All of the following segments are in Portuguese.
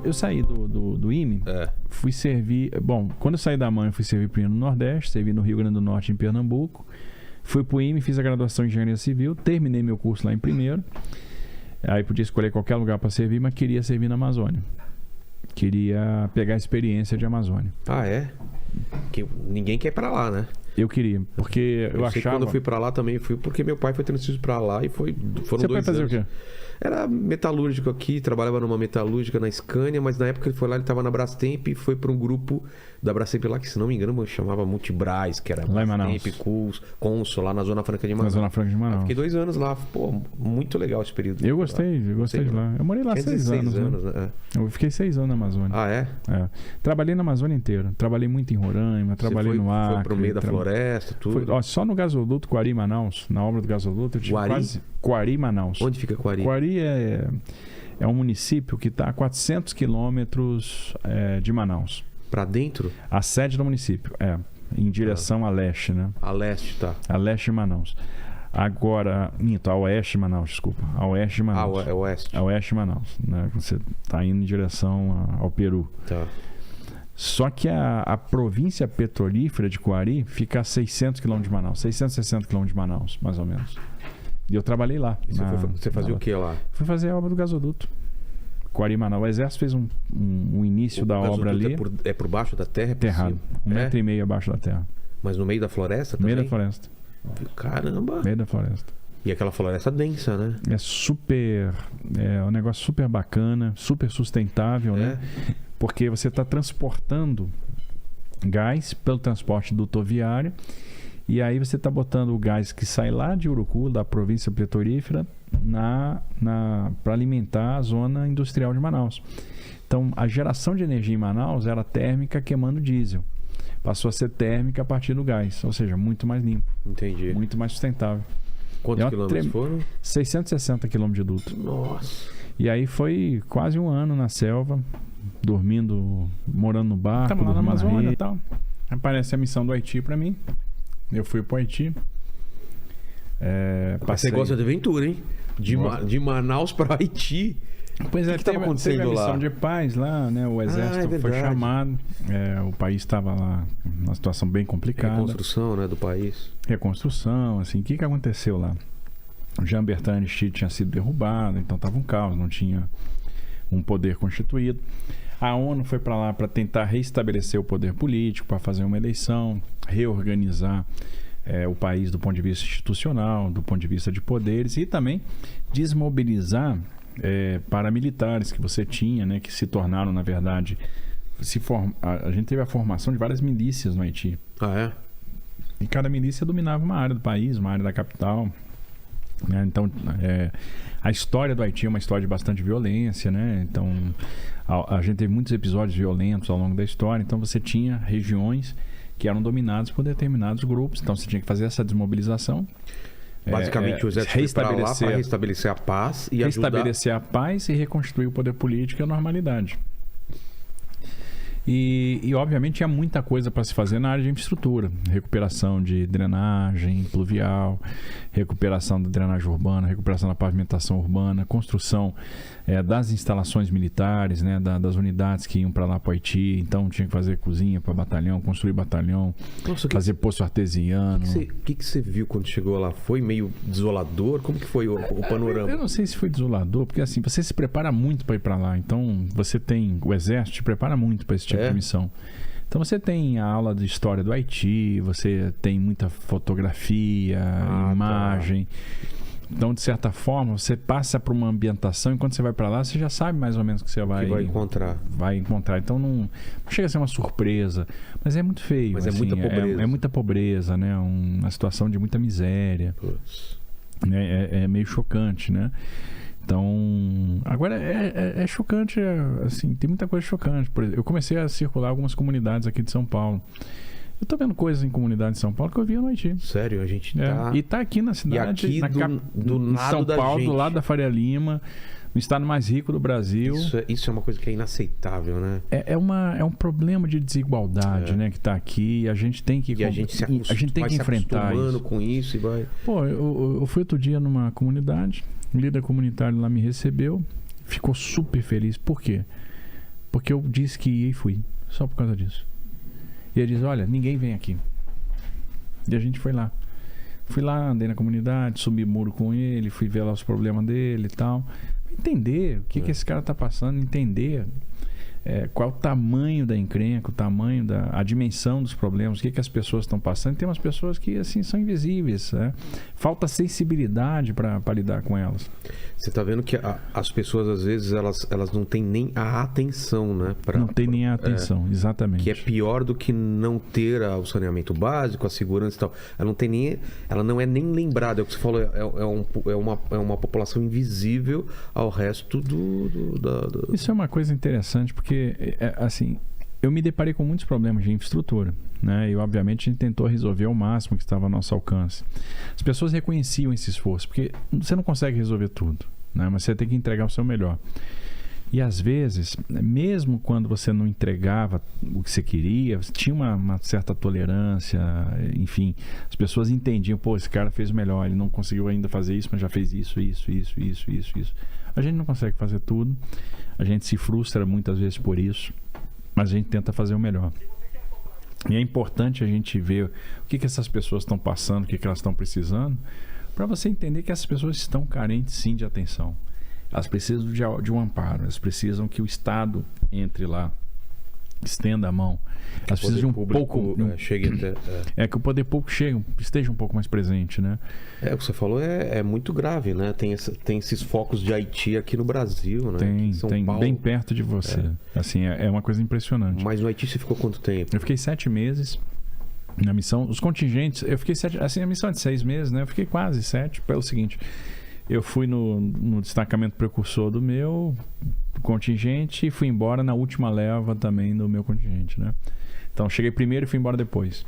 eu saí do IME, fui servir... Bom, quando eu saí da mãe, eu fui servir primeiro no Nordeste, servi no Rio Grande do Norte, em Pernambuco. Fui pro IME, fiz a graduação em Engenharia Civil, terminei meu curso lá em primeiro. Aí podia escolher qualquer lugar para servir, mas queria servir na Amazônia. Queria pegar a experiência de Amazônia. Ah, é? Que ninguém quer ir pra lá, né? Eu queria, porque eu achava... Quando eu fui pra lá também, fui porque meu pai foi transferido pra lá e foram 2 anos. Você foi fazer o quê? Era metalúrgico aqui, trabalhava numa metalúrgica na Scania, mas na época ele foi lá, ele tava na Brastemp e foi para um grupo da Brastemp lá, que se não me engano chamava Multibras, que era lá em Manaus. Consul, lá na Zona Franca de Manaus. Na Zona Franca de Manaus. Eu fiquei 2 anos lá, pô, muito legal esse período. Eu gostei de lá. Eu morei lá 6 anos. Né? Eu fiquei 6 anos na Amazônia. Ah, é? Trabalhei na Amazônia inteira. Trabalhei muito em Roraima, trabalhei no Acre. Foi pro meio da floresta, tudo? Só no gasoduto Quari, Manaus, na obra do gasoduto, eu tive quase... Quari, Manaus. Onde fica Quari? Quari é um município que está a 400 quilômetros de Manaus. Para dentro? A sede do município, em direção a leste, né? A leste, tá. A leste de Manaus. Agora, a oeste de Manaus, desculpa. A oeste de Manaus. É oeste. A oeste de Manaus, né? Você está indo em direção ao Peru. Tá. Só que a província petrolífera de Quari fica a 600 quilômetros de Manaus. 660 quilômetros de Manaus, mais ou menos. E eu trabalhei lá. Você fazia o que lá? Fui fazer a obra do gasoduto. Quari, Manaus. O Exército fez um início da obra ali. É por baixo da terra? Terrado. 1,5 metro abaixo da terra. Mas no meio da floresta também? No meio da floresta. Caramba! No meio da floresta. E aquela floresta densa, né? É um negócio super bacana, super sustentável, né? Porque você está transportando gás pelo transporte dutoviário. E aí você está botando o gás que sai lá de Urucu, da província petrolífera, para alimentar a zona industrial de Manaus. Então, a geração de energia em Manaus era térmica queimando diesel. Passou a ser térmica a partir do gás, ou seja, muito mais limpo. Entendi. Muito mais sustentável. Quantos quilômetros foram? 660 quilômetros de duto. Nossa! E aí foi quase 1 ano na selva, dormindo, morando no barco. Estamos lá na Amazônia e tal. Aparece a missão do Haiti para mim. Eu fui pro Haiti. Você gosta de aventura, hein? De Manaus para Haiti. Pois é, teve a missão de paz lá, né? O exército foi chamado. O país estava lá numa situação bem complicada. Reconstrução, né, do país. Reconstrução, assim. O que aconteceu lá? O Jean-Bertrand Aristide tinha sido derrubado, então estava um caos, não tinha um poder constituído. A ONU foi para lá para tentar restabelecer o poder político, para fazer uma eleição, reorganizar o país do ponto de vista institucional, do ponto de vista de poderes e também desmobilizar paramilitares que você tinha, né, que se tornaram, na verdade, a gente teve a formação de várias milícias no Haiti. Ah, é? E cada milícia dominava uma área do país, uma área da capital. Né? Então, a história do Haiti é uma história de bastante violência, né? Então, a gente teve muitos episódios violentos ao longo da história. Então, você tinha regiões que eram dominadas por determinados grupos. Então, você tinha que fazer essa desmobilização. Basicamente, o exército foi para lá para restabelecer a paz e restabelecer a paz e reconstruir o poder político e a normalidade. E obviamente, tinha muita coisa para se fazer na área de infraestrutura. Recuperação de drenagem pluvial, recuperação da drenagem urbana, recuperação da pavimentação urbana, construção das instalações militares, né, das unidades que iam para lá para o Haiti. Então, tinha que fazer cozinha para batalhão, construir batalhão, fazer poço artesiano. O que você viu quando chegou lá? Foi meio desolador? Como que foi o panorama? Eu não sei se foi desolador, porque assim, você se prepara muito para ir para lá. Então, o exército te prepara muito para esse tipo de missão. Então você tem a aula de história do Haiti, você tem muita fotografia, imagem. Tá. Então, de certa forma, você passa por uma ambientação e quando você vai para lá, você já sabe mais ou menos o que você vai encontrar. Então não chega a ser uma surpresa, mas é muito feio. Mas assim, é muita pobreza. É muita pobreza, né? Uma situação de muita miséria. É meio chocante, né? Então, agora é chocante, assim, tem muita coisa chocante. Por exemplo, eu comecei a circular algumas comunidades aqui de São Paulo. Eu tô vendo coisas em comunidades de São Paulo que eu via no Haiti. Sério? A gente tá... E tá aqui na cidade, e aqui em São Paulo, do lado da Faria Lima, no estado mais rico do Brasil. Isso é uma coisa que é inaceitável, né? É um problema de desigualdade, né, que tá aqui. E a gente tem que, a gente tem que enfrentar isso. Com isso e vai... Pô, eu fui outro dia numa comunidade, o líder comunitário lá me recebeu, ficou super feliz. Por quê? Porque eu disse que ia e fui. Só por causa disso. E ele diz, olha, ninguém vem aqui. E a gente foi lá. Fui lá, andei na comunidade, subi muro com ele, fui ver lá os problemas dele e tal. Entender o que esse cara tá passando, entender qual o tamanho da encrenca, o tamanho a dimensão dos problemas, o que as pessoas estão passando. Tem umas pessoas que assim são invisíveis, né? Falta sensibilidade para lidar com elas. Você tá vendo que as pessoas às vezes elas não têm nem a atenção, né? Não tem nem a atenção, exatamente. Que é pior do que não ter o saneamento básico, a segurança e tal. Ela não é nem lembrada, é o que você falou, é uma população invisível ao resto Isso é uma coisa interessante, porque assim, eu me deparei com muitos problemas de infraestrutura, né? E obviamente a gente tentou resolver ao máximo que estava ao nosso alcance. As pessoas reconheciam esse esforço, porque você não consegue resolver tudo, né? Mas você tem que entregar o seu melhor. E às vezes, mesmo quando você não entregava o que você queria, tinha uma certa tolerância, enfim, as pessoas entendiam, pô, esse cara fez o melhor, ele não conseguiu ainda fazer isso, mas já fez isso. A gente não consegue fazer tudo, a gente se frustra muitas vezes por isso, mas a gente tenta fazer o melhor. E é importante a gente ver o que essas pessoas estão passando, o que elas estão precisando, para você entender que essas pessoas estão carentes sim de atenção. Elas precisam de um amparo, elas precisam que o Estado entre lá, estenda a mão. Elas precisam de um pouco... chegue até... que o poder público esteja um pouco mais presente, né? O que você falou é muito grave, né? Tem esses focos de Haiti aqui no Brasil, né? Tem bem perto de você. Assim, é uma coisa impressionante. Mas no Haiti você ficou quanto tempo? Eu fiquei 7 meses na missão. Os contingentes, eu fiquei 7... Assim, a missão é de 6 meses, né? Eu fiquei quase 7, pelo seguinte... Eu fui no destacamento precursor do meu contingente e fui embora na última leva também do meu contingente, né? Então, cheguei primeiro e fui embora depois.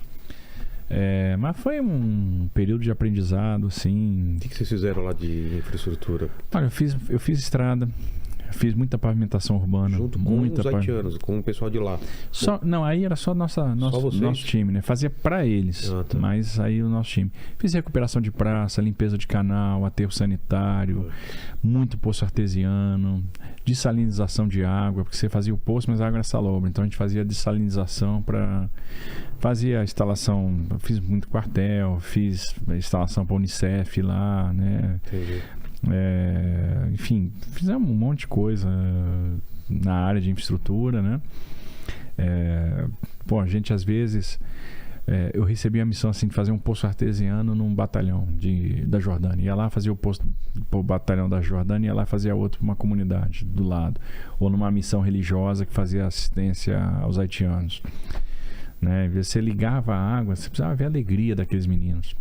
Mas foi um período de aprendizado, assim... O que vocês fizeram lá de infraestrutura? Olha, eu fiz estrada, fiz muita pavimentação urbana. Junto com os haitianos, com o pessoal de lá. Não, aí era só nosso time, né? Fazia pra eles, tá. Mas aí o nosso time. Fiz recuperação de praça, limpeza de canal, aterro sanitário, muito poço artesiano, dessalinização de água, porque você fazia o poço, mas a água era salobra. Então a gente fazia dessalinização fazia a instalação, fiz muito quartel, fiz a instalação para Unicef lá, né? Entendi. Enfim, fizemos um monte de coisa na área de infraestrutura, né? A gente às vezes eu recebi a missão assim de fazer um poço artesiano num batalhão da Jordânia. Ia lá fazer o poço pro batalhão da Jordânia, ia lá fazer outro para uma comunidade do lado, ou numa missão religiosa que fazia assistência aos haitianos, né? Você ligava a água, você precisava ver a alegria daqueles meninos,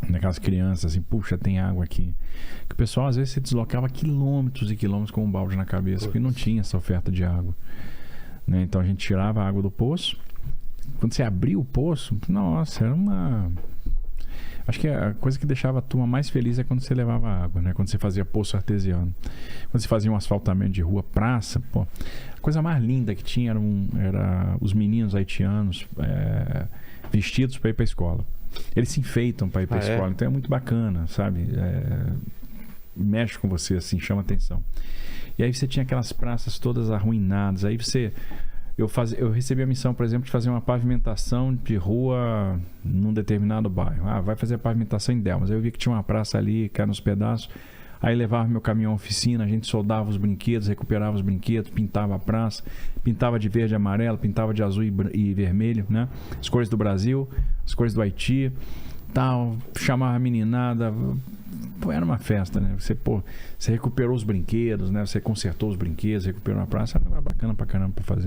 daquelas crianças, assim, puxa, tem água aqui. Que o pessoal às vezes se deslocava quilômetros e quilômetros com um balde na cabeça, porque não tinha essa oferta de água, né? Então a gente tirava a água do poço. Quando você abria o poço, nossa, era uma... Acho que a coisa que deixava a turma mais feliz é quando você levava água, né? Quando você fazia poço artesiano. Quando você fazia um asfaltamento de rua, praça, pô. A coisa mais linda que tinha era os meninos haitianos vestidos para ir para a escola. Eles se enfeitam para ir para a escola, então é muito bacana, sabe? Mexe com você, assim, chama atenção. E aí você tinha aquelas praças todas arruinadas. Aí eu recebi a missão, por exemplo, de fazer uma pavimentação de rua num determinado bairro. Vai fazer a pavimentação em Delmas. Aí eu vi que tinha uma praça ali, caiu nos pedaços. Aí levava meu caminhão à oficina, a gente soldava os brinquedos, recuperava os brinquedos, pintava a praça, pintava de verde e amarelo, pintava de azul e vermelho, né? As cores do Brasil, as cores do Haiti, tal, chamava a meninada. Era uma festa, né? Você recuperou os brinquedos, né? Você consertou os brinquedos, recuperou a praça, era bacana pra caramba pra fazer.